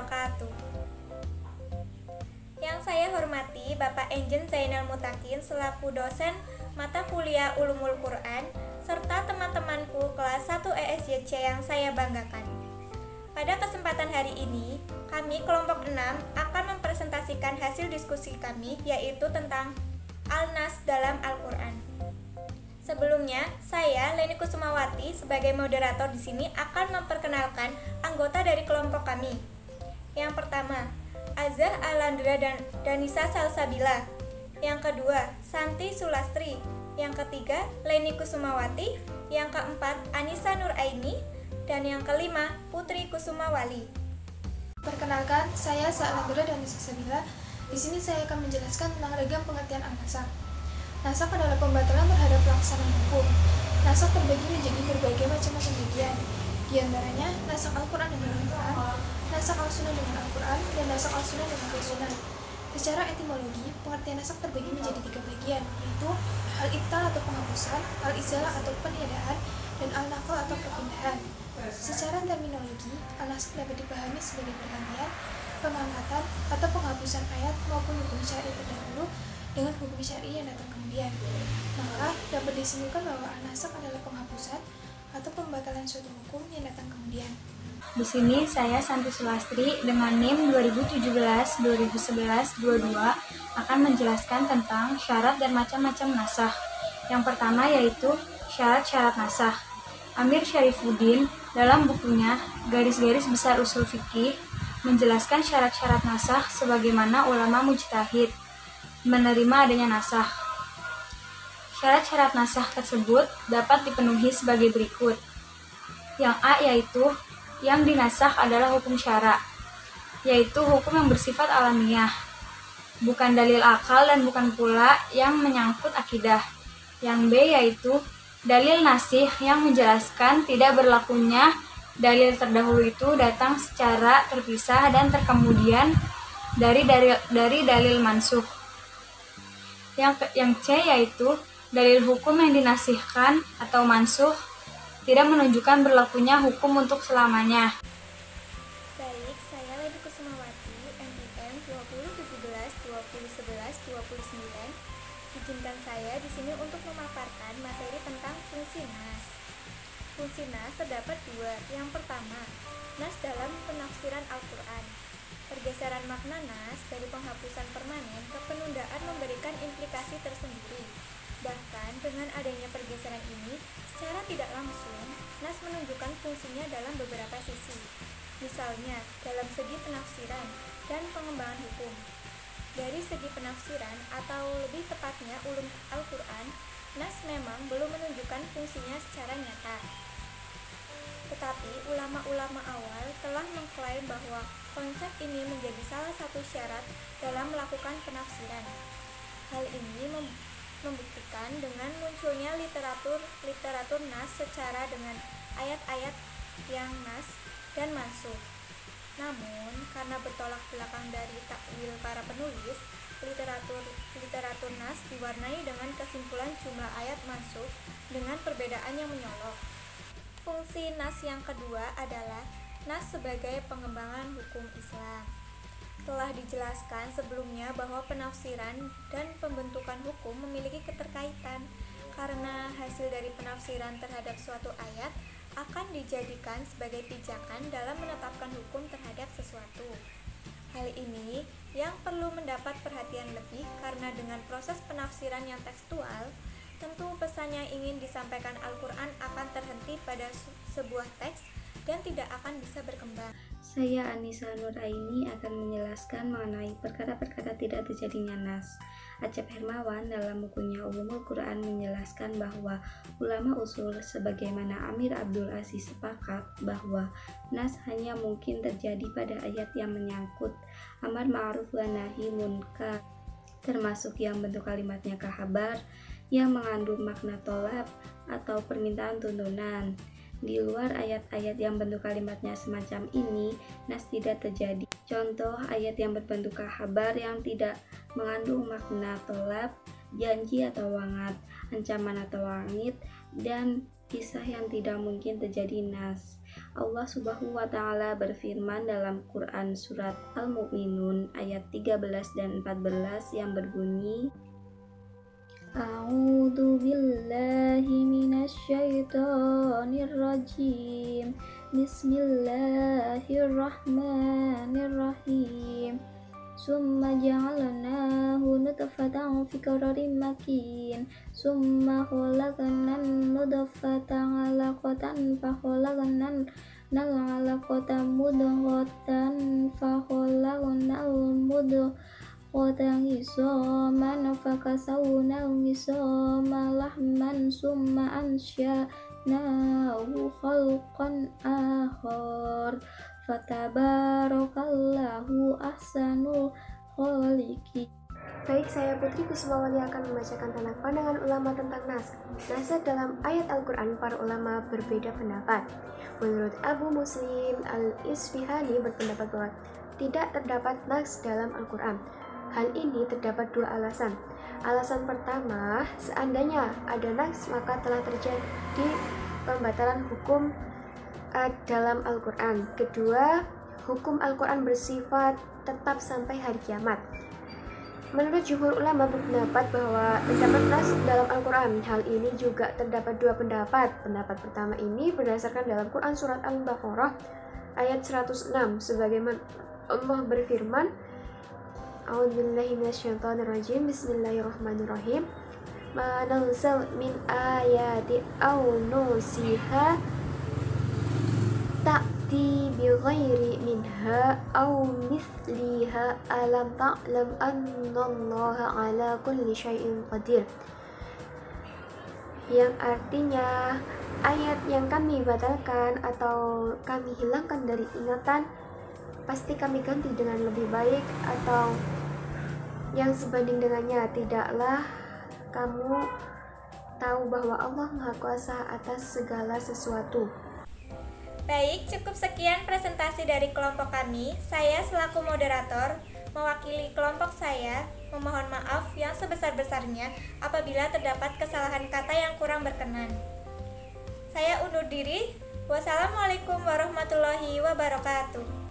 wabarakatuh. Yang saya hormati Bapak Enjen Zainal Mutakin selaku dosen mata kuliah Ulumul Quran serta teman-temanku kelas 1 ESYC yang saya banggakan. Pada kesempatan hari ini, kami kelompok 6 akan mempresentasikan hasil diskusi kami yaitu tentang Al-Nas dalam Al-Quran. Sebelumnya, saya Leni Kusumawati sebagai moderator di sini akan memperkenalkan anggota dari kelompok kami. Yang pertama, Azah Alandra dan Danisa Salsabila. Yang kedua, Santi Sulastri. Yang ketiga, Leni Kusumawati. Yang keempat, Anissa Nuraini. Dan yang kelima, Putri Kusumawali. Perkenalkan, saya Alandra dan Danisa Salsabila. Di sini saya akan menjelaskan tentang ragam pengertian al-nasakh. Nasakh adalah pembatalan terhadap pelaksanaan hukum. Nasakh terbagi menjadi berbagai macam-macam bagian. Di antaranya, nasakh Al-Quran dengan Al-Quran, nasakh Al-Sunnah dengan Al-Quran, dan nasakh Al-Sunnah dengan Al-Sunnah. Secara etimologi, pengertian nasakh terbagi menjadi 3 bagian, yaitu al-ibtal atau penghapusan, al-izalah atau peniadaan, dan al-naql atau perpindahan. Secara terminologi, al-nasakh dapat dipahami sebagai pergantian, pengangkatan, atau penghapusan ayat maupun hukum syar'i terdahulu dengan hukum syar'i yang datang kemudian. Maka dapat disimpulkan bahwa al-nasakh adalah penghapusan atau pembatalan suatu hukum yang datang kemudian. Di sini saya Santi Sulastri dengan NIM 2017-2011-22 akan menjelaskan tentang syarat dan macam-macam nasakh. Yang pertama yaitu syarat-syarat nasakh. Amir Syarifuddin dalam bukunya Garis-garis Besar Usul Fikih menjelaskan syarat-syarat nasakh sebagaimana ulama mujtahid menerima adanya nasakh. Syarat-syarat nasakh tersebut dapat dipenuhi sebagai berikut. Yang A yaitu yang dinasakh adalah hukum syara, yaitu hukum yang bersifat alamiah, bukan dalil akal dan bukan pula yang menyangkut akidah. Yang B yaitu dalil nasih yang menjelaskan tidak berlakunya dalil terdahulu itu datang secara terpisah dan terkemudian dari dalil mansukh. Yang C yaitu dalil hukum yang dinasihkan atau mansukh tidak menunjukkan berlakunya hukum untuk selamanya. Baik, saya Leni Kusumawati, NIM 2017-2011-29. Izinkan saya di sini untuk memaparkan materi tentang fungsi nas. Fungsi nas terdapat 2. Yang pertama, nas dalam penafsiran Al-Quran. Pergeseran makna nas dari penghapusan permanen ke penundaan memberikan implikasi tersendiri. Bahkan dengan adanya pergeseran ini, secara tidak langsung, nas menunjukkan fungsinya dalam beberapa sisi. Misalnya, dalam segi penafsiran dan pengembangan hukum. Dari segi penafsiran, atau lebih tepatnya ulum Al-Quran, nas memang belum menunjukkan fungsinya secara nyata. Tetapi ulama-ulama awal telah mengklaim bahwa konsep ini menjadi salah satu syarat dalam melakukan penafsiran. Hal ini membuktikan dengan munculnya literatur nas secara dengan ayat-ayat yang nas dan mansukh. Namun, karena bertolak belakang dari takwil para penulis, literatur nas diwarnai dengan kesimpulan jumlah ayat mansukh dengan perbedaan yang menyolok. Fungsi nas yang kedua adalah nas sebagai pengembangan hukum Islam. Telah dijelaskan sebelumnya bahwa penafsiran dan pembentukan hukum memiliki keterkaitan karena hasil dari penafsiran terhadap suatu ayat akan dijadikan sebagai pijakan dalam menetapkan hukum terhadap sesuatu. Hal ini yang perlu mendapat perhatian lebih karena dengan proses penafsiran yang tekstual, tentu pesan yang ingin disampaikan Al-Quran akan terhenti pada sebuah teks dan tidak akan bisa berkembang. Saya Anissa Nuraini akan menjelaskan mengenai perkara-perkara tidak terjadinya nas. Acep Hermawan dalam bukunya Ulumul Quran menjelaskan bahwa ulama usul sebagaimana Amir Abdul Aziz sepakat bahwa nas hanya mungkin terjadi pada ayat yang menyangkut amar ma'ruf wa nahi munkar, termasuk yang bentuk kalimatnya kahabar yang mengandung makna tolab atau permintaan tuntunan. Di luar ayat-ayat yang bentuk kalimatnya semacam ini, nas tidak terjadi. Contoh ayat yang berbentuk kabar yang tidak mengandung makna tolab, janji atau wa'ad, ancaman atau wa'id, dan kisah yang tidak mungkin terjadi nas. Allah Subhanahu wa taala berfirman dalam Quran surat Al-Mu'minun ayat 13 dan 14 yang berbunyi, A'udzu billahi minasyaitonir rajim. Bismillahirrahmanirrahim. Summa ja'alnahu nutfatan fi qararin makin. Summa khalaqnan nutfatan 'alaqatan fa khalaqnan alaqatan mudghatan fa khalaqnal mudghatan izaman fa kasawnahu izama lahman summa ansha'nahu khalqan akhar. Fatabarakallahu ahsanul khaliqin. Baik, saya Putri Kusumawali akan membacakan tentang pandangan ulama tentang nas. Nas dalam ayat Al-Quran, para ulama berbeda pendapat. Menurut Abu Muslim Al-Isfihani berpendapat bahwa tidak terdapat nas dalam Al-Quran. Hal ini terdapat dua alasan. Alasan pertama, seandainya ada nas maka telah terjadi pembatalan hukum dalam Al-Quran. Kedua, hukum Al-Quran bersifat tetap sampai hari kiamat. Menurut jumhur ulama berpendapat bahwa terdapat nas dalam Al-Quran. Hal ini juga terdapat dua pendapat. Pendapat pertama ini berdasarkan dalam Quran surat Al-Baqarah ayat 106 sebagaimana Allah berfirman, A'udzubillahi minasyaitonirrajim. Bismillahirrahmanirrahim. Ma nanzil min ayati aw nusiha ta'ti bi ghairi minha aw mithliha alam ta'lam annallaha ala kulli syai'in qadir. Yang artinya, ayat yang kami batalkan atau kami hilangkan dari ingatan pasti kami ganti dengan lebih baik atau yang sebanding dengannya. Tidaklah kamu tahu bahwa Allah Maha Kuasa atas segala sesuatu. Baik, cukup sekian presentasi dari kelompok kami. Saya selaku moderator mewakili kelompok saya memohon maaf yang sebesar-besarnya apabila terdapat kesalahan kata yang kurang berkenan. Saya undur diri. Wassalamualaikum warahmatullahi wabarakatuh.